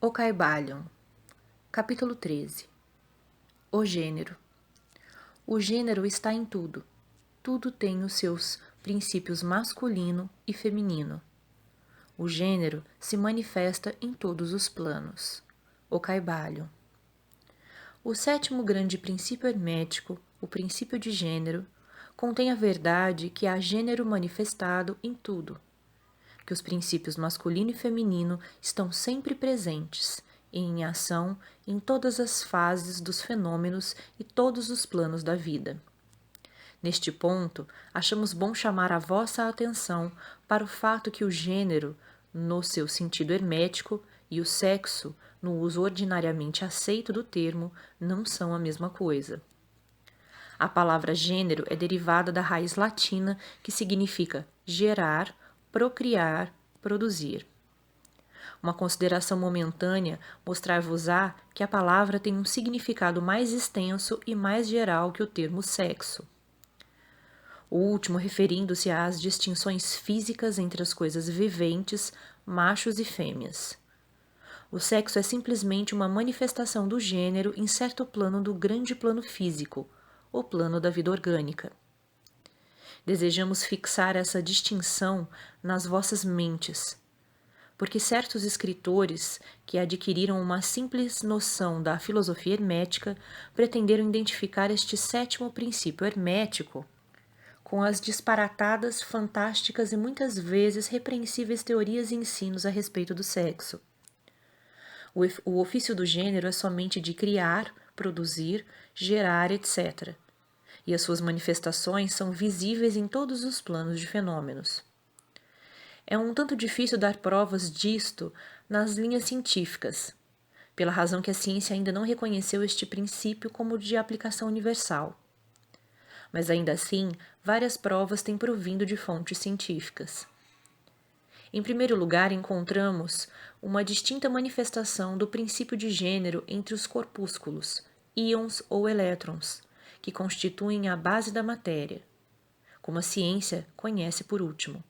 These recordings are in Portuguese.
O Caibalion, capítulo 13. O gênero. O gênero está em tudo. Tudo tem os seus princípios masculino e feminino. O gênero se manifesta em todos os planos. O Caibalion. O sétimo grande princípio hermético, o princípio de gênero, contém a verdade que há gênero manifestado em tudo, que os princípios masculino e feminino estão sempre presentes e em ação em todas as fases dos fenômenos e todos os planos da vida. Neste ponto, achamos bom chamar a vossa atenção para o fato que o gênero, no seu sentido hermético, e o sexo, no uso ordinariamente aceito do termo, não são a mesma coisa. A palavra gênero é derivada da raiz latina que significa gerar, procriar, produzir. Uma consideração momentânea mostrar-vos-á que a palavra tem um significado mais extenso e mais geral que o termo sexo. O último referindo-se às distinções físicas entre as coisas viventes, machos e fêmeas. O sexo é simplesmente uma manifestação do gênero em certo plano do grande plano físico, o plano da vida orgânica. Desejamos fixar essa distinção nas vossas mentes, porque certos escritores que adquiriram uma simples noção da filosofia hermética pretenderam identificar este sétimo princípio hermético com as disparatadas, fantásticas e muitas vezes repreensíveis teorias e ensinos a respeito do sexo. O ofício do gênero é somente de criar, produzir, gerar, etc., e as suas manifestações são visíveis em todos os planos de fenômenos. É um tanto difícil dar provas disto nas linhas científicas, pela razão que a ciência ainda não reconheceu este princípio como de aplicação universal. Mas ainda assim, várias provas têm provindo de fontes científicas. Em primeiro lugar, encontramos uma distinta manifestação do princípio de gênero entre os corpúsculos, íons ou elétrons, que constituem a base da matéria, como a ciência conhece por último,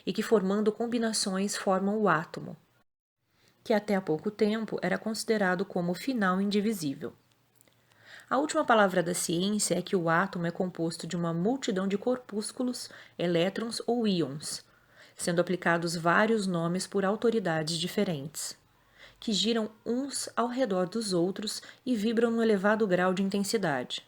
e que formando combinações formam o átomo, que até há pouco tempo era considerado como final indivisível. A última palavra da ciência é que o átomo é composto de uma multidão de corpúsculos, elétrons ou íons, sendo aplicados vários nomes por autoridades diferentes, que giram uns ao redor dos outros e vibram no elevado grau de intensidade.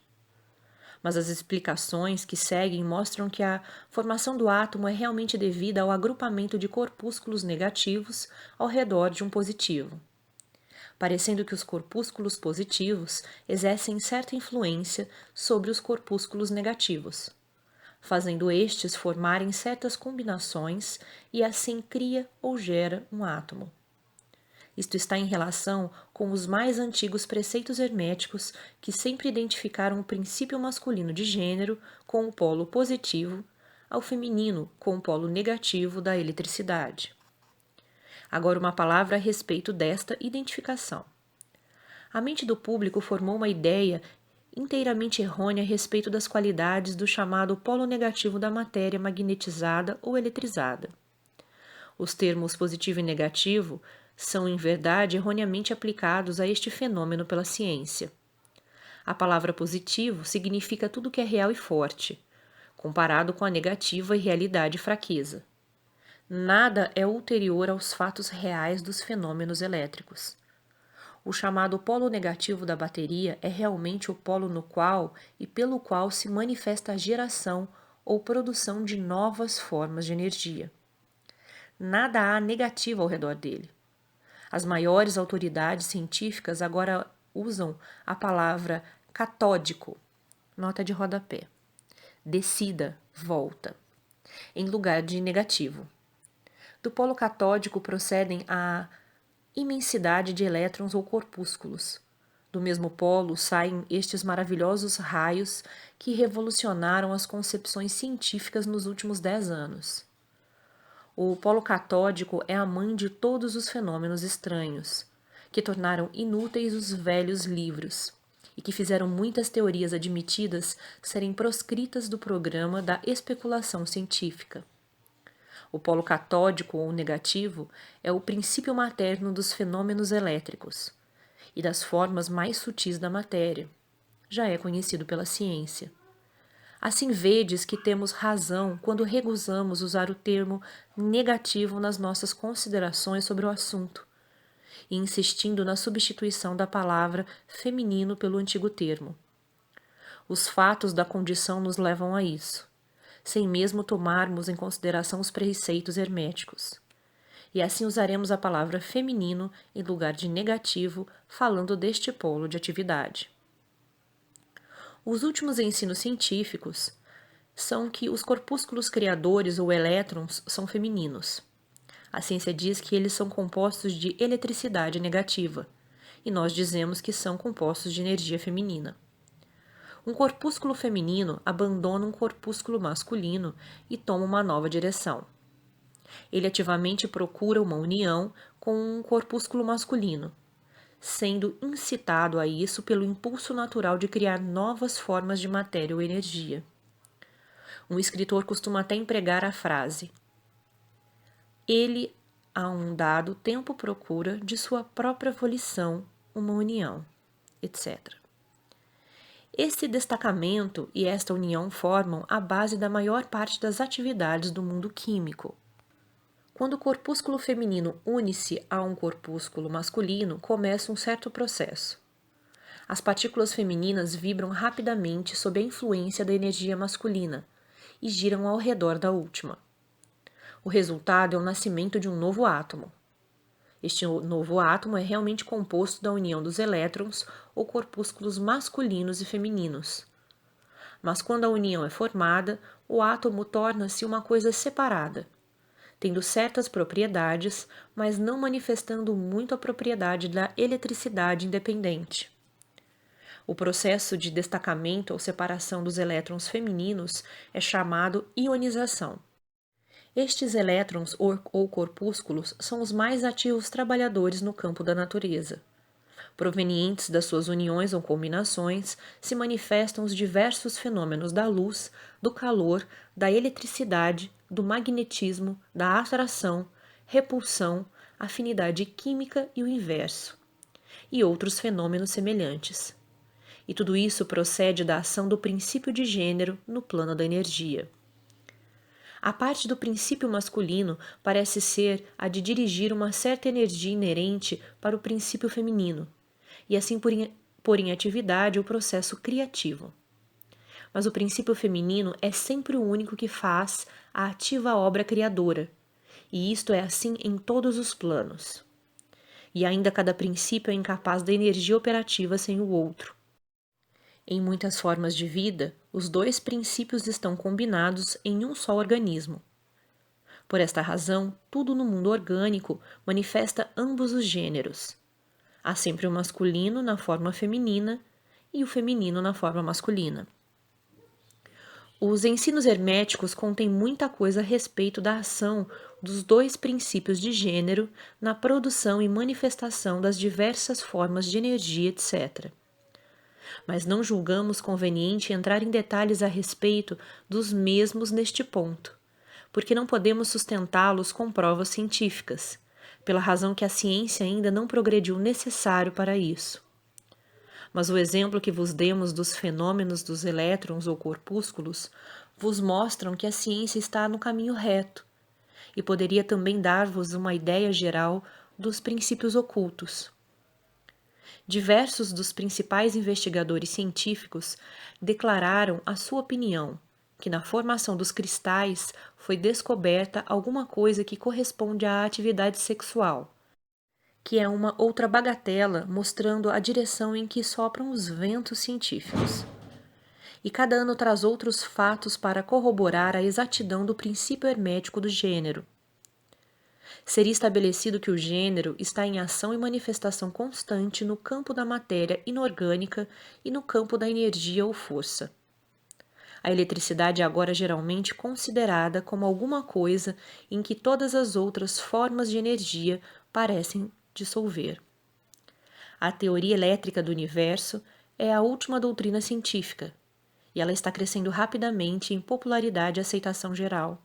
Mas as explicações que seguem mostram que a formação do átomo é realmente devida ao agrupamento de corpúsculos negativos ao redor de um positivo, parecendo que os corpúsculos positivos exercem certa influência sobre os corpúsculos negativos, fazendo estes formarem certas combinações e assim cria ou gera um átomo. Isto está em relação com os mais antigos preceitos herméticos que sempre identificaram o princípio masculino de gênero com o polo positivo, ao feminino com o polo negativo da eletricidade. Agora uma palavra a respeito desta identificação. A mente do público formou uma ideia inteiramente errônea a respeito das qualidades do chamado polo negativo da matéria magnetizada ou eletrizada. Os termos positivo e negativo são, em verdade, erroneamente aplicados a este fenômeno pela ciência. A palavra positivo significa tudo que é real e forte, comparado com a negativa e realidade e fraqueza. Nada é ulterior aos fatos reais dos fenômenos elétricos. O chamado polo negativo da bateria é realmente o polo no qual e pelo qual se manifesta a geração ou produção de novas formas de energia. Nada há negativo ao redor dele. As maiores autoridades científicas agora usam a palavra catódico, nota de rodapé, descida, volta, em lugar de negativo. Do polo catódico procedem a imensidade de elétrons ou corpúsculos. Do mesmo polo saem estes maravilhosos raios que revolucionaram as concepções científicas nos últimos 10 anos. O polo catódico é a mãe de todos os fenômenos estranhos, que tornaram inúteis os velhos livros e que fizeram muitas teorias admitidas serem proscritas do programa da especulação científica. O polo catódico ou negativo é o princípio materno dos fenômenos elétricos e das formas mais sutis da matéria. Já é conhecido pela ciência. Assim vedes que temos razão quando recusamos usar o termo negativo nas nossas considerações sobre o assunto, e insistindo na substituição da palavra feminino pelo antigo termo. Os fatos da condição nos levam a isso, sem mesmo tomarmos em consideração os preceitos herméticos. E assim usaremos a palavra feminino em lugar de negativo, falando deste polo de atividade. Os últimos ensinos científicos são que os corpúsculos criadores ou elétrons são femininos. A ciência diz que eles são compostos de eletricidade negativa, e nós dizemos que são compostos de energia feminina. Um corpúsculo feminino abandona um corpúsculo masculino e toma uma nova direção. Ele ativamente procura uma união com um corpúsculo masculino, sendo incitado a isso pelo impulso natural de criar novas formas de matéria ou energia. Um escritor costuma até empregar a frase: ele, a um dado tempo, procura, de sua própria volição, uma união, etc. Esse destacamento e esta união formam a base da maior parte das atividades do mundo químico. Quando o corpúsculo feminino une-se a um corpúsculo masculino, começa um certo processo. As partículas femininas vibram rapidamente sob a influência da energia masculina e giram ao redor da última. O resultado é o nascimento de um novo átomo. Este novo átomo é realmente composto da união dos elétrons ou corpúsculos masculinos e femininos. Mas quando a união é formada, o átomo torna-se uma coisa separada, tendo certas propriedades, mas não manifestando muito a propriedade da eletricidade independente. O processo de destacamento ou separação dos elétrons femininos é chamado ionização. Estes elétrons ou corpúsculos são os mais ativos trabalhadores no campo da natureza. Provenientes das suas uniões ou combinações, se manifestam os diversos fenômenos da luz, do calor, da eletricidade, do magnetismo, da atração, repulsão, afinidade química e o inverso, e outros fenômenos semelhantes. E tudo isso procede da ação do princípio de gênero no plano da energia. A parte do princípio masculino parece ser a de dirigir uma certa energia inerente para o princípio feminino, e assim pôr em atividade o processo criativo. Mas o princípio feminino é sempre o único que faz a ativa obra criadora, e isto é assim em todos os planos. E ainda cada princípio é incapaz da energia operativa sem o outro. Em muitas formas de vida, os dois princípios estão combinados em um só organismo. Por esta razão, tudo no mundo orgânico manifesta ambos os gêneros. Há sempre o masculino na forma feminina e o feminino na forma masculina. Os ensinos herméticos contêm muita coisa a respeito da ação dos dois princípios de gênero na produção e manifestação das diversas formas de energia, etc. Mas não julgamos conveniente entrar em detalhes a respeito dos mesmos neste ponto, porque não podemos sustentá-los com provas científicas, pela razão que a ciência ainda não progrediu necessário para isso. Mas o exemplo que vos demos dos fenômenos dos elétrons ou corpúsculos vos mostram que a ciência está no caminho reto, e poderia também dar-vos uma ideia geral dos princípios ocultos. Diversos dos principais investigadores científicos declararam a sua opinião que na formação dos cristais foi descoberta alguma coisa que corresponde à atividade sexual, que é uma outra bagatela mostrando a direção em que sopram os ventos científicos. E cada ano traz outros fatos para corroborar a exatidão do princípio hermético do gênero. Seria estabelecido que o gênero está em ação e manifestação constante no campo da matéria inorgânica e no campo da energia ou força. A eletricidade é agora geralmente considerada como alguma coisa em que todas as outras formas de energia parecem dissolver. A teoria elétrica do universo é a última doutrina científica, e ela está crescendo rapidamente em popularidade e aceitação geral.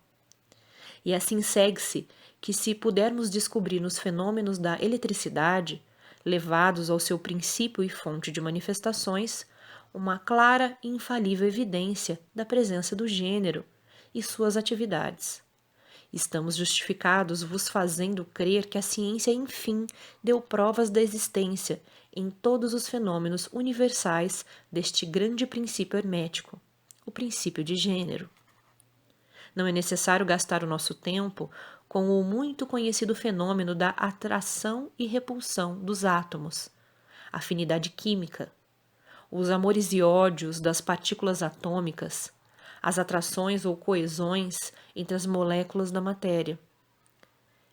E assim segue-se que, se pudermos descobrir nos fenômenos da eletricidade, levados ao seu princípio e fonte de manifestações, uma clara e infalível evidência da presença do gênero e suas atividades. Estamos justificados vos fazendo crer que a ciência, enfim, deu provas da existência em todos os fenômenos universais deste grande princípio hermético, o princípio de gênero. Não é necessário gastar o nosso tempo com o muito conhecido fenômeno da atração e repulsão dos átomos, afinidade química, os amores e ódios das partículas atômicas, as atrações ou coesões entre as moléculas da matéria.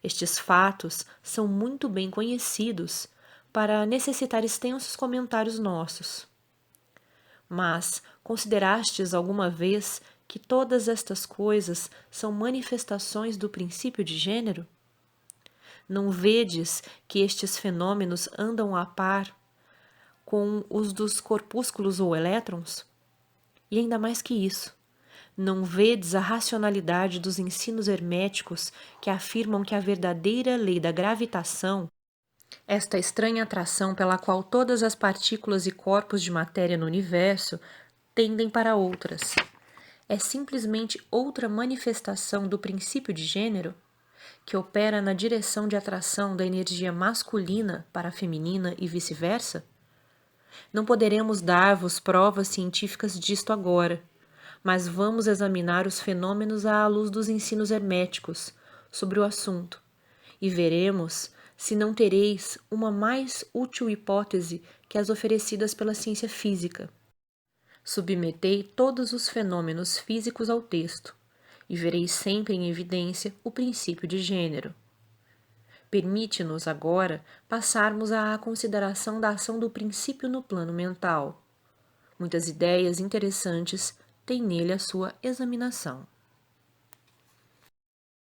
Estes fatos são muito bem conhecidos para necessitar extensos comentários nossos. Mas considerastes alguma vez que todas estas coisas são manifestações do princípio de gênero? Não vedes que estes fenômenos andam a par com os dos corpúsculos ou elétrons? E ainda mais que isso, não vedes a racionalidade dos ensinos herméticos que afirmam que a verdadeira lei da gravitação, esta estranha atração pela qual todas as partículas e corpos de matéria no universo tendem para outras, é simplesmente outra manifestação do princípio de gênero, que opera na direção de atração da energia masculina para a feminina e vice-versa? Não poderemos dar-vos provas científicas disto agora, mas vamos examinar os fenômenos à luz dos ensinos herméticos sobre o assunto, e veremos se não tereis uma mais útil hipótese que as oferecidas pela ciência física. Submetei todos os fenômenos físicos ao texto, e vereis sempre em evidência o princípio de gênero. Permite-nos agora passarmos à consideração da ação do princípio no plano mental. Muitas ideias interessantes têm nele a sua examinação.